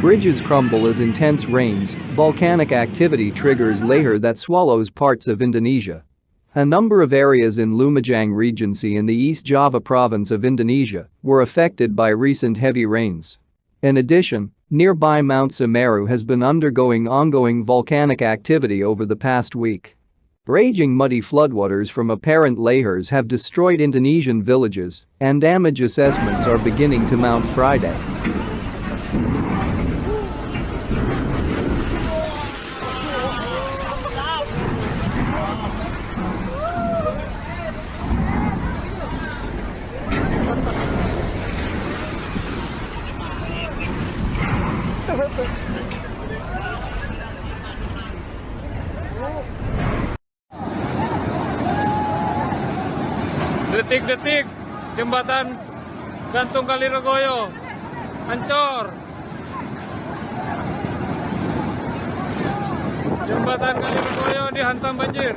Bridges crumble as intense rains, volcanic activity triggers lahar that swallows parts of Indonesia. A number of areas in Lumajang Regency in the East Java province of Indonesia were affected by recent heavy rains. In addition, nearby Mount Semeru has been undergoing ongoing volcanic activity over the past week. Raging muddy floodwaters from apparent lahars have destroyed Indonesian villages, and damage assessments are beginning to mount Friday. Detik-detik jembatan gantung Kaliregoyo hancur. Jembatan Kaliregoyo dihantam banjir.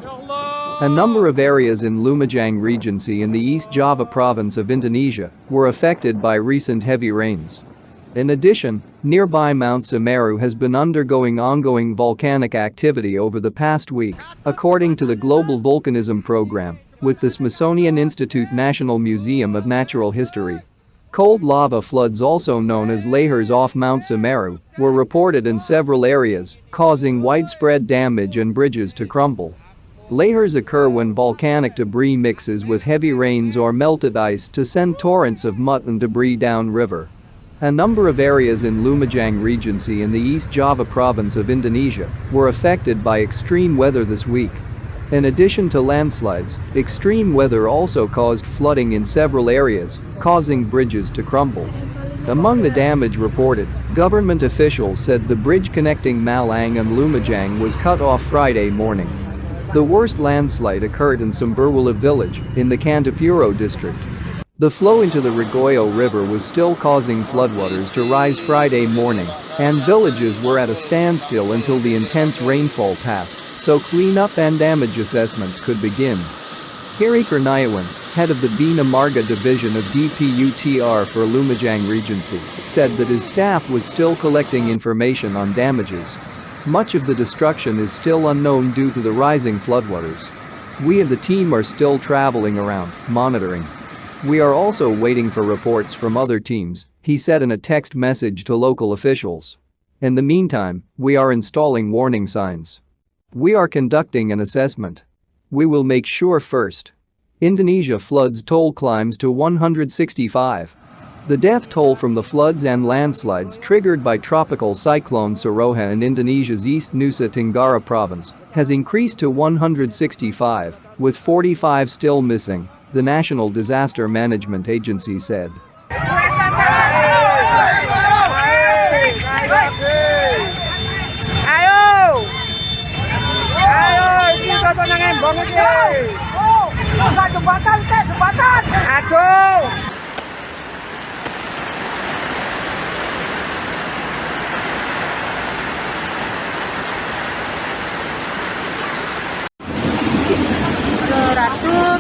Ya Allah. A number of areas in Lumajang Regency in the East Java province of Indonesia were affected by recent heavy rains. In addition, nearby Mount Semeru has been undergoing ongoing volcanic activity over the past week, according to the Global Volcanism Program with the Smithsonian Institute National Museum of Natural History. Cold lava floods, also known as lahars off Mount Semeru, were reported in several areas, causing widespread damage and bridges to crumble. Lahars occur when volcanic debris mixes with heavy rains or melted ice to send torrents of mud and debris downriver. A number of areas in Lumajang Regency in the East Java province of Indonesia were affected by extreme weather this week. In addition to landslides, extreme weather also caused flooding in several areas, causing bridges to crumble. Among the damage reported, government officials said the bridge connecting Malang and Lumajang was cut off Friday morning. The worst landslide occurred in Sumberwula village in the Cantapuro district. The flow into the Regoyo River was still causing floodwaters to rise Friday morning, and villages were at a standstill until the intense rainfall passed, so cleanup and damage assessments could begin. Hiri Kurniawan, head of the Bina Marga division of DPUTR for Lumajang Regency, said that his staff was still collecting information on damages. Much of the destruction is still unknown due to the rising floodwaters. We and the team are still traveling around, monitoring. We are also waiting for reports from other teams, he said in a text message to local officials. In the meantime, we are installing warning signs. We are conducting an assessment. We will make sure first. Indonesia floods toll climbs to 165. The death toll from the floods and landslides triggered by tropical cyclone Saroha in Indonesia's East Nusa Tenggara province has increased to 165, with 45 still missing, the National Disaster Management Agency said.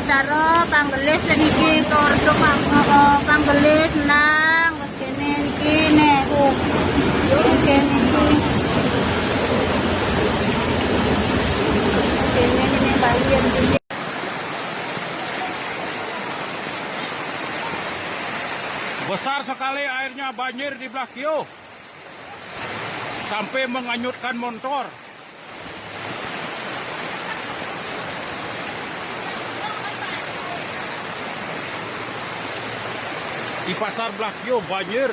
Daro panggelis niki tordo panggelis nang wis kene iki nek kene iki bagian ini. Besar sekali airnya, banjir di belah kio sampai menganyutkan motor. Di pasar belah kio banjir.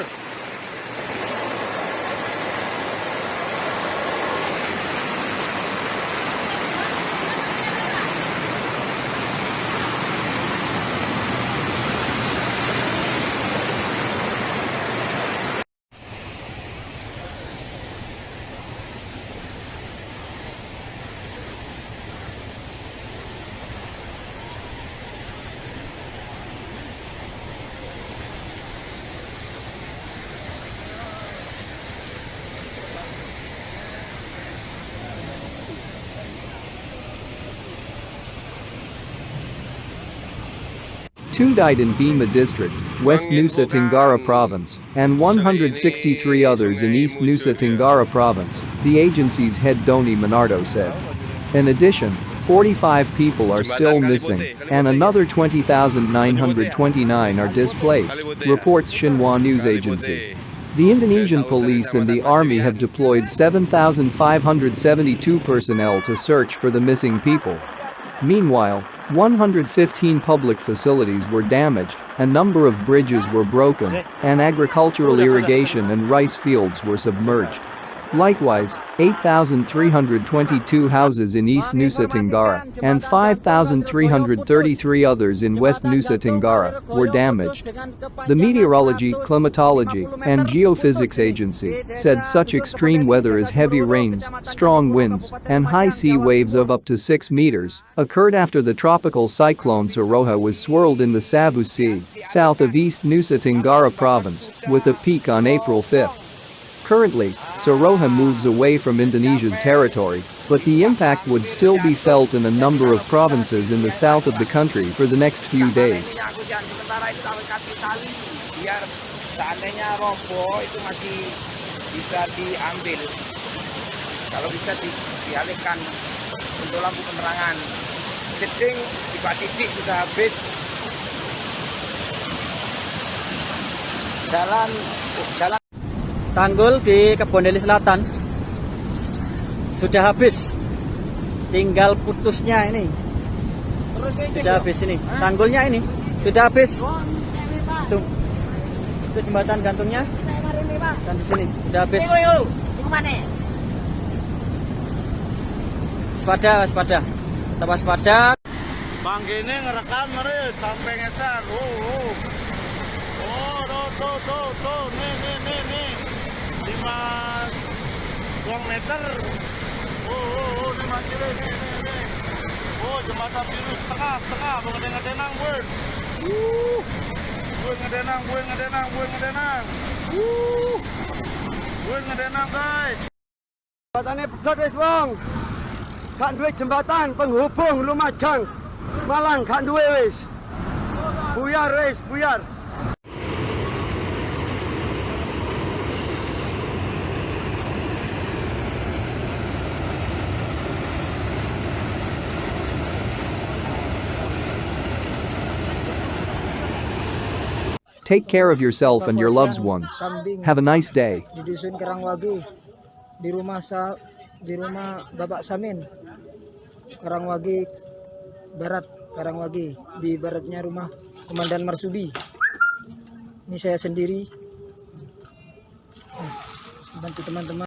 Two died in Bima district, West Nusa Tenggara Province, and 163 others in East Nusa Tenggara Province, the agency's head Doni Manardo said. In addition, 45 people are still missing, and another 20,929 are displaced, reports Xinhua news agency. The Indonesian police and the army have deployed 7,572 personnel to search for the missing people. Meanwhile, 115 public facilities were damaged, a number of bridges were broken, and agricultural irrigation and rice fields were submerged. Likewise, 8,322 houses in East Nusa Tenggara and 5,333 others in West Nusa Tenggara were damaged. The Meteorology, Climatology, and Geophysics Agency said such extreme weather as heavy rains, strong winds, and high sea waves of up to 6 meters occurred after the tropical cyclone Saroha was swirled in the Savu Sea, south of East Nusa Tenggara Province, with a peak on April 5. Currently, Saroha moves away from Indonesia's territory, but the impact would still be felt in a number of provinces in the south of the country for the next few days. Tanggul di Kebon Deli Selatan sudah habis, tinggal putusnya ini. Sudah habis ini, tanggulnya ini sudah habis. Tuh, itu jembatan gantungnya. Dan di sini sudah habis. Waspada, tetap waspada. Bang gini ngerekam mari sampai ngesan. Tuh, nih. 5 meter. Ini masih nih. Jembatan biru setengah, ngedeng-ngedeng, gue. Gue ngedeng, guys. Jembatannya pedot wis wong. Gak duwe jembatan penghubung Lumajang Malang, gak duwe wis. Buyar. Take care of yourself and your loved ones. Have a nice day. Di dusun Karangwagi, di rumah Bapak Samin, Karangwagi Barat, Karangwagi, di baratnya rumah Komandan Marsudi. Ini saya sendiri, bantu teman-teman.